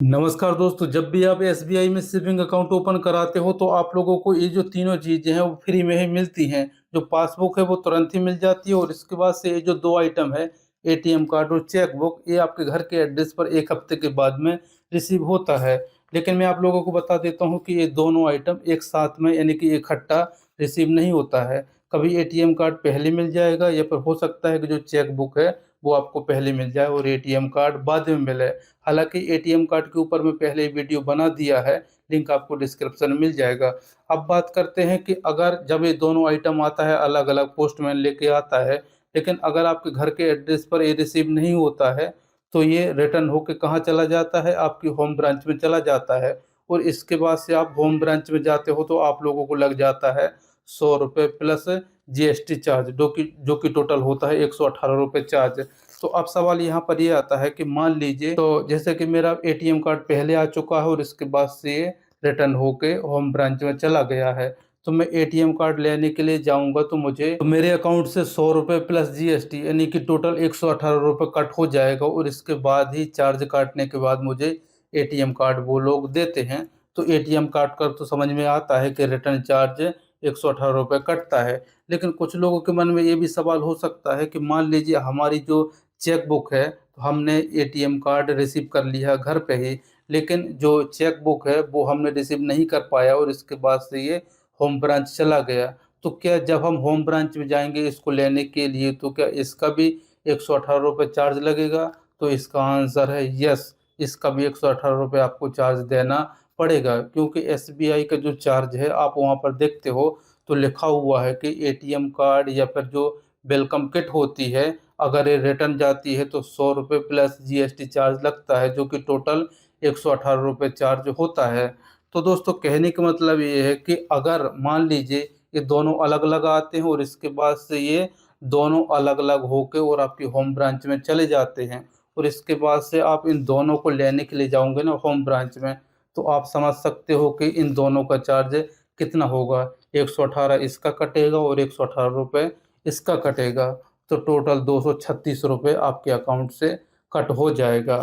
नमस्कार दोस्तों, जब भी आप एसबीआई में सेविंग अकाउंट ओपन कराते हो तो आप लोगों को ये जो तीनों चीज़ें हैं वो फ्री में ही मिलती हैं। जो पासबुक है वो तुरंत ही मिल जाती है और इसके बाद से ये जो 2 आइटम है, एटीएम कार्ड और चेक बुक, ये आपके घर के एड्रेस पर 1 हफ्ते के बाद में रिसीव होता है। लेकिन मैं आप लोगों को बता देता हूँ कि ये दोनों आइटम एक साथ में यानी कि इकट्ठा रिसीव नहीं होता है। कभी एटीएम कार्ड पहले मिल जाएगा या फिर हो सकता है कि जो चेक बुक है वो आपको पहले मिल जाए और एटीएम कार्ड बाद में मिले। हालाँकि एटीएम कार्ड के ऊपर मैं पहले ही वीडियो बना दिया है, लिंक आपको डिस्क्रिप्शन में मिल जाएगा। अब बात करते हैं कि अगर जब ये दोनों आइटम आता है अलग-अलग पोस्टमैन लेके आता है, लेकिन अगर आपके घर के एड्रेस पर ये रिसीव नहीं होता है, तो ये रिटर्न होके कहाँ चला जाता है, आपकी होम ब्रांच में चला जाता है और इसके बाद से आप होम ब्रांच में जाते हो तो आप लोगों को लग जाता है ₹100 प्लस जीएसटी चार्ज जो कि टोटल होता है ₹118 चार्ज। तो अब सवाल यहाँ पर ये आता है कि मान लीजिए तो जैसे कि मेरा एटीएम कार्ड पहले आ चुका है और इसके बाद से ये रिटर्न होके होम ब्रांच में चला गया है। तो मैं एटीएम कार्ड लेने के लिए जाऊँगा तो मेरे अकाउंट से ₹100 प्लस जीएसटी यानी कि टोटल ₹118 कट हो जाएगा और इसके बाद ही चार्ज काटने के बाद मुझे एटीएम कार्ड वो लोग देते हैं। तो एटीएम कार्ड का तो समझ में आता है कि रिटर्न चार्ज ₹118 कटता है। लेकिन कुछ लोगों के मन में ये भी सवाल हो सकता है कि मान लीजिए हमारी जो चेक बुक है, तो हमने एटीएम कार्ड रिसीव कर लिया घर पे ही, लेकिन जो चेक बुक है वो हमने रिसीव नहीं कर पाया और इसके बाद से ये होम ब्रांच चला गया। तो क्या जब हम होम ब्रांच में जाएँगे इसको लेने के लिए तो क्या इसका भी ₹118 चार्ज लगेगा? तो इसका आंसर है यस, इसका भी ₹118 आपको चार्ज देना पड़ेगा क्योंकि एसबीआई का जो चार्ज है आप वहाँ पर देखते हो तो लिखा हुआ है कि एटीएम कार्ड या फिर जो वेलकम किट होती है, अगर ये रिटर्न जाती है तो ₹100 प्लस जीएसटी चार्ज लगता है, जो कि टोटल ₹118 चार्ज होता है। तो दोस्तों कहने का मतलब ये है कि अगर मान लीजिए ये दोनों अलग-अलग आते हैं और इसके बाद से ये दोनों अलग-अलग होके और आपकी होम ब्रांच में चले जाते हैं और इसके बाद से आप इन दोनों को लेने के लिए जाओगे ना होम ब्रांच में, तो आप समझ सकते हो कि इन दोनों का चार्ज कितना होगा। 118 इसका कटेगा और ₹118 इसका कटेगा, तो टोटल ₹236 आपके अकाउंट से कट हो जाएगा।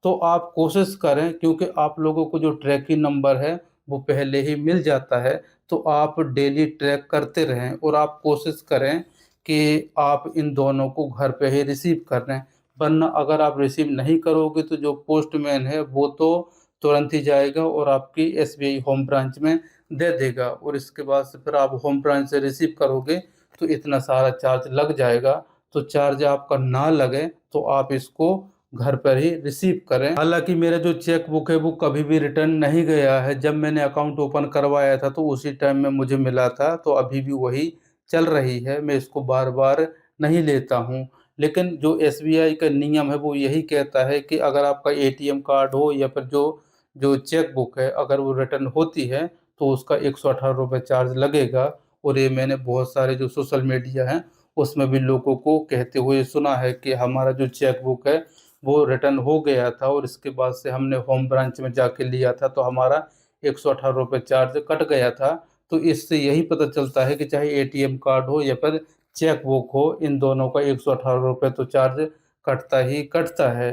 तो आप कोशिश करें क्योंकि आप लोगों को जो ट्रैकिंग नंबर है, वो पहले ही मिल जाता है, तो आप डेली ट्रैक करते रहें और आप कोशिश करें कि आप इन दोनों को घर पे ही रिसीव कर लें। वरना अगर आप रिसीव नहीं करोगे तो जो पोस्टमैन है वो तो तुरंत ही जाएगा और आपकी एसबीआई होम ब्रांच में दे देगा और इसके बाद से फिर आप होम ब्रांच से रिसीव करोगे तो इतना सारा चार्ज लग जाएगा। तो चार्ज आपका ना लगे तो आप इसको घर पर ही रिसीव करें। हालाँकि मेरा जो चेक बुक है वो कभी भी रिटर्न नहीं गया है। जब मैंने अकाउंट ओपन करवाया था तो उसी टाइम में मुझे मिला था, तो अभी भी वही चल रही है। मैं इसको बार-बार नहीं लेता हूँ। लेकिन जो एसबीआई का नियम है वो यही कहता है कि अगर आपका एटीएम कार्ड हो या फिर जो जो चेक बुक है अगर वो रिटर्न होती है तो उसका ₹118 चार्ज लगेगा और ये मैंने बहुत सारे जो सोशल मीडिया हैं उसमें भी लोगों को कहते हुए सुना है कि हमारा जो चेक बुक है वो रिटर्न हो गया था और इसके बाद से हमने होम ब्रांच में जाके लिया था तो हमारा ₹118 चार्ज कट गया था। तो इससे यही पता चलता है कि चाहे एटीएम कार्ड हो या फिर चेक बुक हो, इन दोनों का ₹118 तो चार्ज कटता ही कटता है।